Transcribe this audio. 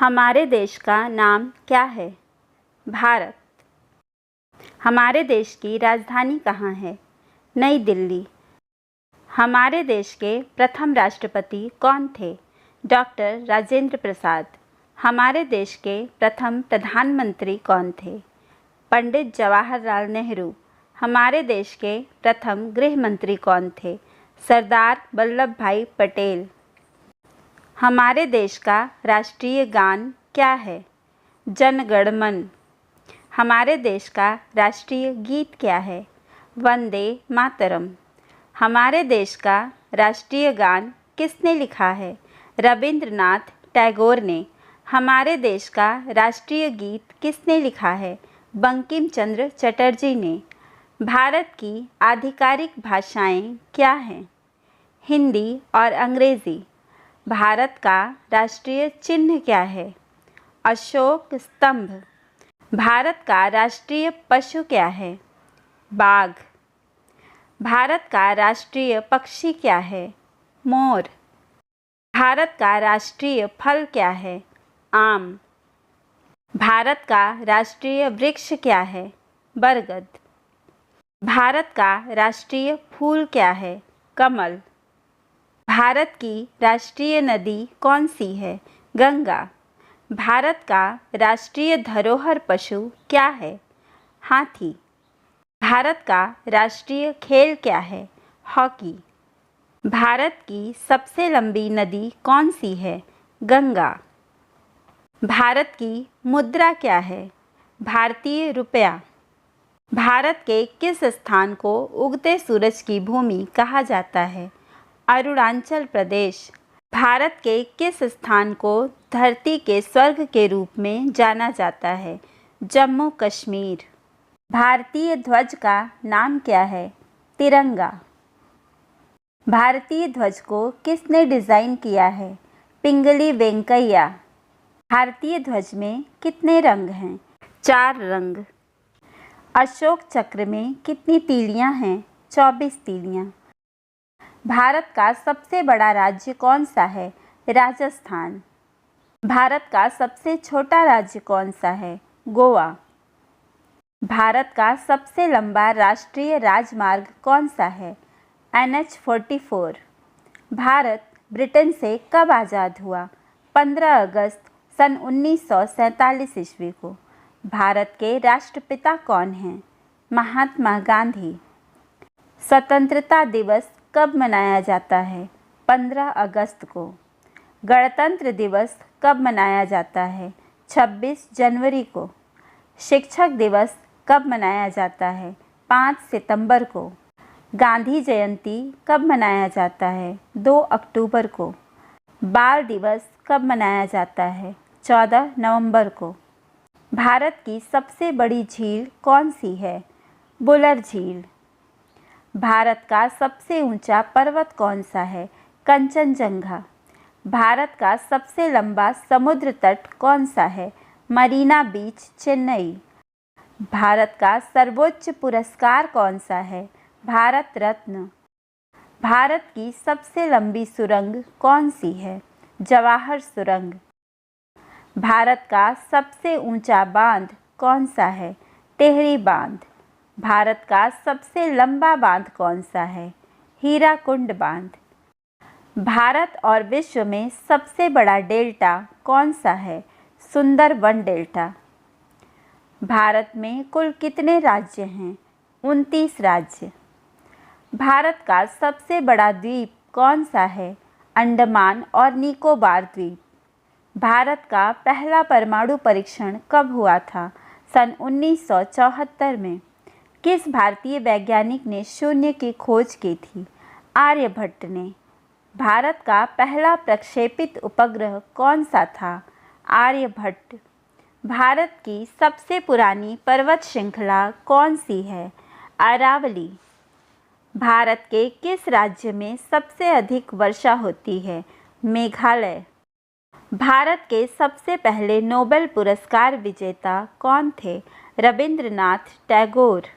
हमारे देश का नाम क्या है? भारत। हमारे देश की राजधानी कहाँ है? नई दिल्ली। हमारे देश के प्रथम राष्ट्रपति कौन थे? डॉक्टर राजेंद्र प्रसाद। हमारे देश के प्रथम प्रधानमंत्री कौन थे? पंडित जवाहरलाल नेहरू। हमारे देश के प्रथम गृह मंत्री कौन थे? सरदार वल्लभ भाई पटेल। हमारे देश का राष्ट्रीय गान क्या है? जन गण मन। हमारे देश का राष्ट्रीय गीत क्या है? वंदे मातरम। हमारे देश का राष्ट्रीय गान किसने लिखा है? रविंद्रनाथ टैगोर ने। हमारे देश का राष्ट्रीय गीत किसने लिखा है? बंकिम चंद्र चटर्जी ने। भारत की आधिकारिक भाषाएं क्या हैं? हिंदी और अंग्रेज़ी। भारत का राष्ट्रीय चिन्ह क्या है? अशोक स्तंभ। भारत का राष्ट्रीय पशु क्या है? बाघ। भारत का राष्ट्रीय पक्षी क्या है? मोर। भारत का राष्ट्रीय फल क्या है? आम। भारत का राष्ट्रीय वृक्ष क्या है? बरगद। भारत का राष्ट्रीय फूल क्या है? कमल। भारत की राष्ट्रीय नदी कौन सी है? गंगा। भारत का राष्ट्रीय धरोहर पशु क्या है? हाथी। भारत का राष्ट्रीय खेल क्या है? हॉकी। भारत की सबसे लंबी नदी कौन सी है? गंगा। भारत की मुद्रा क्या है? भारतीय रुपया। भारत के किस स्थान को उगते सूरज की भूमि कहा जाता है? अरुणाचल प्रदेश। भारत के किस स्थान को धरती के स्वर्ग के रूप में जाना जाता है? जम्मू कश्मीर। भारतीय ध्वज का नाम क्या है? तिरंगा। भारतीय ध्वज को किसने डिज़ाइन किया है? पिंगली वेंकैया। भारतीय ध्वज में कितने रंग हैं? 4 रंग। अशोक चक्र में कितनी तीलियां हैं? 24 तीलियां। भारत का सबसे बड़ा राज्य कौन सा है? राजस्थान। भारत का सबसे छोटा राज्य कौन सा है? गोवा। भारत का सबसे लंबा राष्ट्रीय राजमार्ग कौन सा है? NH-44। भारत ब्रिटेन से कब आज़ाद हुआ? 15 अगस्त सन 1947 ईस्वी को। भारत के राष्ट्रपिता कौन हैं? महात्मा गांधी। स्वतंत्रता दिवस कब मनाया जाता है? 15 अगस्त को। गणतंत्र दिवस कब मनाया जाता है? 26 जनवरी को। शिक्षक दिवस कब मनाया जाता है? 5 सितंबर को। गांधी जयंती कब मनाया जाता है? 2 अक्टूबर को। बाल दिवस कब मनाया जाता है? 14 नवंबर को। भारत की सबसे बड़ी झील कौन सी है? बुलर झील। भारत का सबसे ऊंचा पर्वत कौन सा है? कंचनजंगा। भारत का सबसे लंबा समुद्र तट कौन सा है? मरीना बीच, चेन्नई। भारत का सर्वोच्च पुरस्कार कौन सा है? भारत रत्न। भारत की सबसे लंबी सुरंग कौन सी है? जवाहर सुरंग। भारत का सबसे ऊंचा बांध कौन सा है? टिहरी बांध। भारत का सबसे लंबा बांध कौन सा है? हीराकुंड बांध। भारत और विश्व में सबसे बड़ा डेल्टा कौन सा है? सुंदरबन डेल्टा। भारत में कुल कितने राज्य हैं? 29 राज्य। भारत का सबसे बड़ा द्वीप कौन सा है? अंडमान और निकोबार द्वीप। भारत का पहला परमाणु परीक्षण कब हुआ था? सन 1974 में। किस भारतीय वैज्ञानिक ने शून्य की खोज की थी? आर्यभट्ट ने। भारत का पहला प्रक्षेपित उपग्रह कौन सा था? आर्यभट्ट। भारत की सबसे पुरानी पर्वत श्रृंखला कौन सी है? अरावली। भारत के किस राज्य में सबसे अधिक वर्षा होती है? मेघालय। भारत के सबसे पहले नोबेल पुरस्कार विजेता कौन थे? रविंद्रनाथ टैगोर।